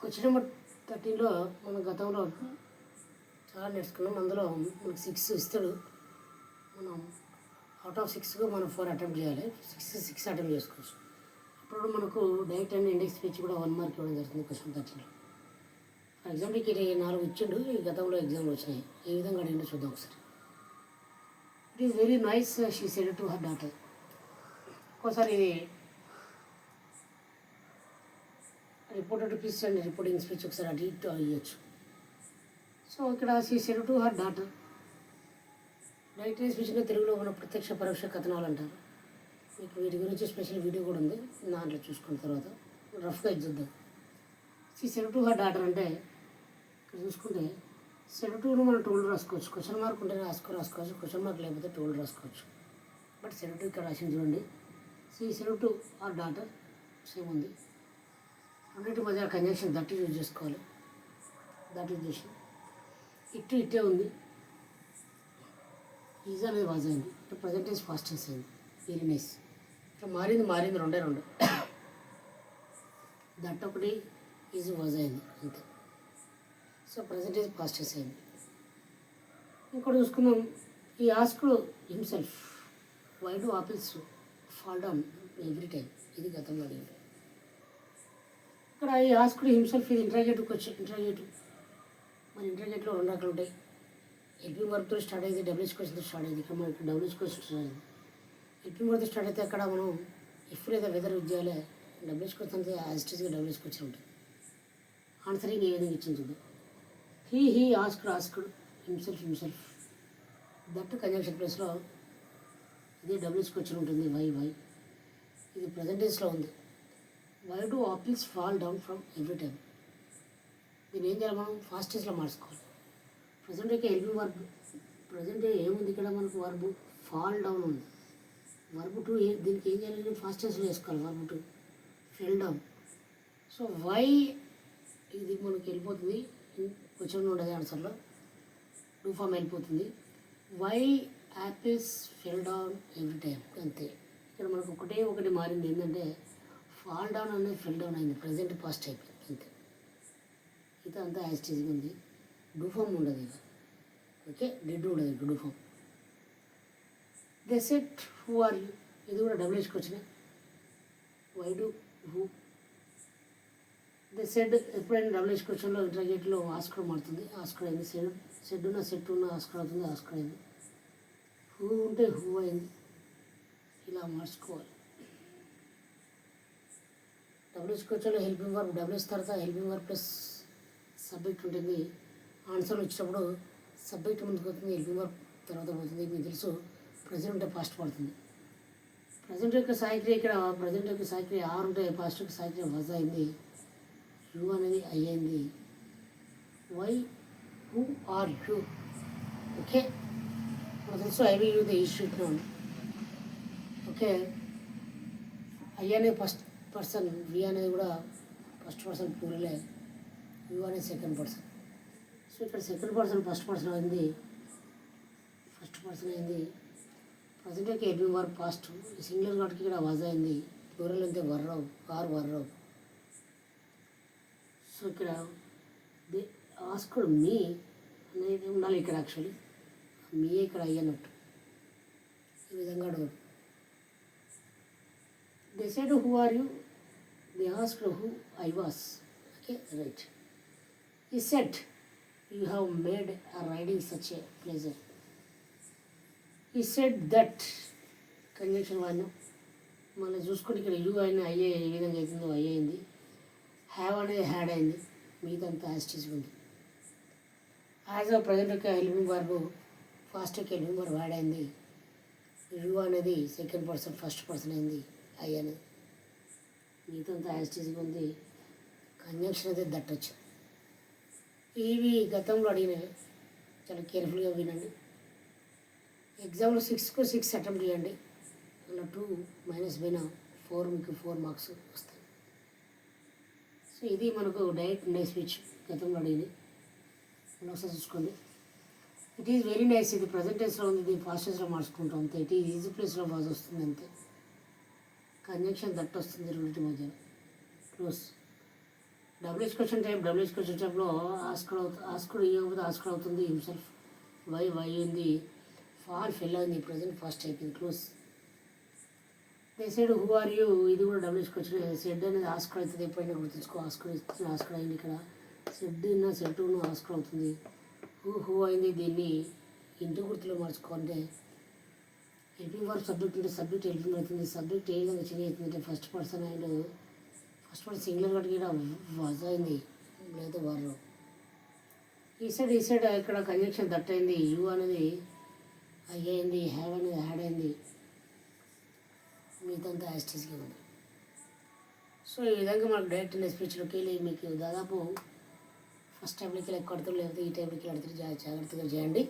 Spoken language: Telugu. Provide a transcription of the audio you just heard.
క్వశ్చన్ నెంబర్ 13లో మనం గతంలో చాలా నేర్చుకున్నాం. అందులో మనకు 6 ఇస్తాడు. మనం అవుట్ ఆఫ్ 6కు మనం 4 అటెంప్ట్ చేయాలి. 6 అటెంప్ట్ చేసుకోవచ్చు. అప్పుడు మనకు డైరెక్ట్ అండ్ ఇండెక్స్ స్పీచ్ కూడా 1 మార్క్ ఇవ్వడం జరుగుతుంది క్వశ్చన్ 13లో. ఫర్ ఎగ్జాంపుల్కి ఇది 4 ఇచ్చిండు. ఈ గతంలో ఎగ్జామ్లో వచ్చినాయి. ఏ విధంగా అడిగిందో చూద్దాం ఒకసారి. It is very nice she said to her daughter. ఒక్కోసారి ఇది reported speech and reporting speech ఒకసారి అటు ఇటు అయ్యచ్చు. సో ఇక్కడ she said to her daughter. Direct స్పీచ్గా తెలుగులో ఉన్న ప్రత్యక్ష పరోక్ష కథనాలు అంటారు. మీకు వీటి గురించి స్పెషల్ వీడియో కూడా ఉంది, దాంట్లో చూసుకున్న తర్వాత రఫ్గా చూద్దాం. She said to her daughter అంటే ఇక్కడ చూసుకుంటే సెడ్ టును మనం టోల్డ్ రాసుకోవచ్చు. క్వశ్చన్ మార్క్ ఉంటే రాసుకోవచ్చు. క్వశ్చన్ మార్క్ లేకపోతే టోల్డ్ రాసుకోవచ్చు. బట్ సెడ్ టు ఇక్కడ రాసింది చూడండి. She said to her daughter same ఉంది. రెండింటి మధ్య కంజంక్షన్ దట్ యూజ్ చేసుకోవాలి. దట్ యూజ్ చేసి ఇట్టే ఉంది. ఈజ్ అనేది వాజ్ అయింది. ఇట్లా ప్రజెంట్ టెన్స్ పాస్ట్ టెన్స్ అయింది. Very nice. ఇట్లా మారింది రెండు. దట్ ఒకటి ఈజ్ వాజ్ అయింది అంతే. So present tense past tense అయింది. ఇంకోటి చూసుకుందాం. He asked himself why do apples fall down every time. ఇది గతంలో అడిగింది. ఇక్కడ ఈ ఆస్క్డ్ హిమ్సెల్ఫ్ ఇది ఇంట్రాగేటివ్కి వచ్చి ఇంట్రాగేటివ్. మన ఇంట్రాగేటివ్లో 2 రకాలు ఉంటాయి. హెల్పింగ్ వర్బ్తో స్టార్ట్ అయింది, డబ్ల్యూహెచ్ క్వశ్చన్తో స్టార్ట్ అయింది. ఇక్కడ మనకి డబ్ల్యూహెచ్ క్వశ్చన్ స్టార్ట్ అయింది. హెల్పింగ్ వర్బ్తో స్టార్ట్ అయితే అక్కడ మనం ఇఫ్ లేదా వెదర్ యూజ్ చేయాలి. డబ్ల్యూహెచ్ క్వశ్చన్ అయితే యాజ్ ఇట్ ఈస్గా డబ్ల్యూహెచ్ క్వశ్చన్ ఉంటుంది. ఆన్సరింగ్ ఏ విధంగా ఇచ్చింది చూద్దాం. He asked himself that conjunction ప్లేస్లో ఇది డబ్ల్యూహెచ్ క్వశ్చన్ ఉంటుంది. వై ఇది ప్రజెంట్ టెన్స్లో ఉంది. Why do apples fall down from every time. దీన్ని ఏం చేయాలి, మనం ఫాస్ట్ టెన్స్లో మార్చుకోవాలి. ప్రజెంట్ యొక్క హెల్పింగ్ వర్బ్ ప్రజెంట్ ఏముంది ఇక్కడ మనకు వర్బ్ ఫాల్ డౌన్ ఉంది. వర్బ్ 2 దీనికి ఏం చేయాలి, ఫాస్ట్ టెన్స్లో వేసుకోవాలి. Verb 2 fell down. So why ఇది మనకి వెళ్ళిపోతుంది. క్వశ్చన్ ఉండదు ఆన్సర్లో. డూ ఫామ్ వెళ్ళిపోతుంది. Why apples fell down every time అంతే. ఇక్కడ మనకు ఒకటి మారింది ఏంటంటే ఫాల్ డౌన్ అనేది ఫెల్ డౌన్ అయింది. ప్రజెంట్ పాస్ట్ అయిపోయింది అంతే. ఇదంతా యాస్టీజ్గా ఉంది. డూ ఫామ్ ఉండదు ఇక. ఓకే, డిడ్ ఉండదు do form. They said who are you ఇది కూడా డబ్ల్యూహెచ్కి వచ్చినాయి. Why do who they said ఎప్పుడైనా డబ్ల్యూహెచ్ క్వశ్చన్లో ఇంటర్గేట్లో ఆస్కర్ మారుతుంది. ఆస్కర్ అయింది. సెట్ ఉన్న ఆస్కర్ అవుతుంది. ఆస్కర్ అయింది. హూ ఉంటే హూ అయింది. ఇలా మార్చుకోవాలి. డబ్ల్యూహెచ్ క్వశ్చన్లో హెల్పింగ్ వర్బ్ డబ్ల్యూహెచ్ తర్వాత హెల్పింగ్ వర్బ్ ప్లస్ సబ్జెక్ట్ ఉంటుంది. ఆన్సర్లు వచ్చినప్పుడు సబ్జెక్ట్ ముందుకు వస్తుంది, హెల్పింగ్ వర్బ్ తర్వాత పోతుంది. మీకు తెలుసు ప్రజెంట్ ఉంటే పాస్ట్ పడుతుంది. ప్రజెంట్ యొక్క సాయిక్రియ ఇక్కడ ప్రజెంట్ యొక్క సాయిక్రియ ఆర్ ఉంటే పాస్ట్ యొక్క సాయిక్రియ వజ్ అయింది. యూ అనేది ఐ అయింది. Why who are you. Okay, మనకు తెలుసు ఐ విల్ యూ ద ఈ షీట్లో ఉంది. ఓకే, ఐ అనేది ఫస్ట్ పర్సన్, వి అనేది కూడా ఫస్ట్ పర్సన్ ప్లూరలే, యూ అనేది సెకండ్ పర్సన్. సో ఇక్కడ సెకండ్ పర్సన్ ఫస్ట్ పర్సన్ అయింది, ఫస్ట్ పర్సన్ అయింది. ప్రజెంట్ యొక్క హెల్పింగ్ వర్బ్ పాస్ట్. సింగులర్ వాటికి ఇక్కడ వాజ్ అయింది. ప్లూరల్ అయితే వర్రవ్ వర్రవ్. సో ఇక్కడ దే ఆస్క్డ్ మీ అనేది ఉండాలి ఇక్కడ. యాక్చువల్లీ మీ ఇక్కడ అయ్యన్నట్టు. ఈ విధంగా అడగదు. They said who are you. They asked who I was. Okay, right. He said you have made a riding such a pleasure. He said that conjunction వాడినాం. మళ్ళీ చూసుకుంటే ఇక్కడ యూ అయినా అయ్యే ఏ విధంగా అవుతుందో అయ్యింది. హ్యావ్ అనేది హ్యాడ్ అయింది. మీదంతా యాస్టీజ్ ఉంది. యాజ్ ఆ ప్రజెంట్ యొక్క హెల్పింగ్ వర్బ్ ఫాస్ట్ యొక్క హెల్పింగ్ వర్బ్ హ్యాడ్ అయింది. యూ అనేది సెకండ్ పర్సన్ ఫస్ట్ పర్సన్ అయింది. ఐ అనేది మీదంతా యాస్టీజ్గా ఉంది. కంజంక్షన్ అయితే దట్ వచ్చింది. ఇవి గతంలో అడిగినవి. చాలా కేర్ఫుల్గా వినండి. ఎగ్జామ్లో 6కు 6 అటెంప్ట్ చేయండి. అలా 2 మైనస్ పైన 4 మీకు 4 మార్క్స్ వస్తాయి. సో ఇది మనకు డైరెక్ట్ ఇండెక్స్ స్పీచ్ గతంలో అడిగింది. మనం ఒకసారి చూసుకోండి. It is very nice. ఇది ప్రజెంట్ టెన్స్లో ఉంది. ఇది ఫాస్ట్ టెన్స్లో మార్చుకుంటాం అంతే. ఇట్ ఈజ్ ఈజీ ప్లేస్లో వాజ్ వస్తుంది అంతే. కంజంక్షన్ దట్ వస్తుంది రెండింటి మధ్య క్లోజ్. డబ్ల్యూహెచ్ క్వశ్చన్ టైప్లో ఆస్కుడు ఇవ్వకపోతే ఆస్కుడు అవుతుంది హిమ్సెల్ఫ్ వై అయింది ఫాల్ ఫెల్ అయింది ప్రజెంట్ ఫస్ట్ అయిపోయింది close. They said who are you, ఇది కూడా డబ్ల్యూహెచ్ క్వశ్చన్. సెడ్ అనేది ఆస్కుడు అవుతుంది ఎప్పుడైనా గుర్తుంచుకో. ఆస్కుడు అయింది ఇక్కడ. సెడ్ ఆస్కుడు అవుతుంది. హూ అయింది, దీన్ని ఇంటి గుర్తులో మార్చుకోవాలంటే హెల్పింగ్ వర్క్ సబ్జెక్ట్ ఉంటే సబ్జెక్ట్ హెల్పింగ్ అవుతుంది. సబ్జెక్ట్ ఏ విధంగా చేంజ్ అవుతుంది అంటే ఫస్ట్ పర్సన్ సింగులర్ కట్టి ఇక్కడ వాజ్ అయింది లేదా వారు. ఈ సైడ్ ఇక్కడ కంజంక్షన్ దట్ అయింది. యూ అనేది ఐ అయింది. హ్యావ్ అనేది హ్యాడ్ అయింది. మిగతా యాస్టీస్గా ఉంది. సో ఈ విధంగా మనకు డైరెక్ట్ స్పీచ్లోకి వెళ్ళి మీకు దాదాపు ఫస్ట్ టైంలోకి వెళ్ళి కొడతాం, లేకపోతే ఈ టైంలోకి వెళ్తే జాగ్రత్తగా చేయండి.